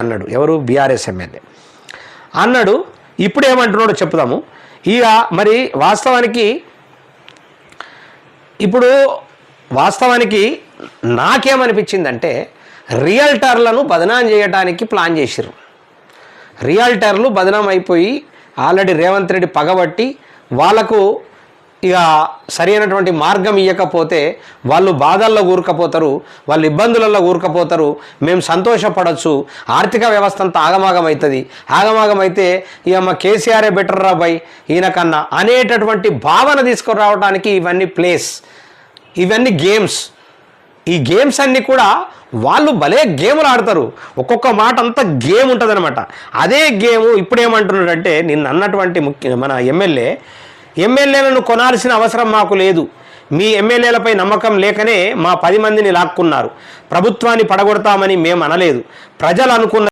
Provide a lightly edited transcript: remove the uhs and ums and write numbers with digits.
అన్నాడు. ఎవరు? BRS MLA అన్నాడు. ఇప్పుడు ఏమంటున్నాడో చెప్తాము. ఇక మరి వాస్తవానికి నాకేమనిపించిందంటే రియల్టర్లను బదనాం చేయడానికి ప్లాన్ చేసిర్రు. రియల్టర్లు బదనాం అయిపోయి ఆల్రెడీ రేవంత్ రెడ్డి పగబట్టి వాళ్ళకు ఇక సరైనటువంటి మార్గం ఇవ్వకపోతే వాళ్ళు బాధల్లో కూరుకపోతారు, వాళ్ళు ఇబ్బందులలో కూరుకపోతారు, మేము సంతోషపడవచ్చు, ఆర్థిక వ్యవస్థ అంతా ఆగమాగమవుతుంది, ఆగమాగమైతే ఇక మా కేసీఆరే బెటర్ రా బై ఈయనకన్నా అనేటటువంటి భావన తీసుకురావడానికి ఇవన్నీ గేమ్స్. ఈ గేమ్స్ అన్నీ కూడా వాళ్ళు భలే గేములు ఆడతారు. ఒక్కొక్క మాట అంతా గేమ్ ఉంటుంది అనమాట. అదే గేము ఇప్పుడు ఏమంటున్నాడంటే నిన్న అన్నటువంటి మన ఎమ్మెల్యేలను కొనాల్సిన అవసరం మాకు లేదు, మీ ఎమ్మెల్యేలపై నమ్మకం లేకనే మా 10 మందిని లాక్కున్నారు, ప్రభుత్వాన్ని పడగొడతామని మేము అనలేదు, ప్రజలు అనుకున్న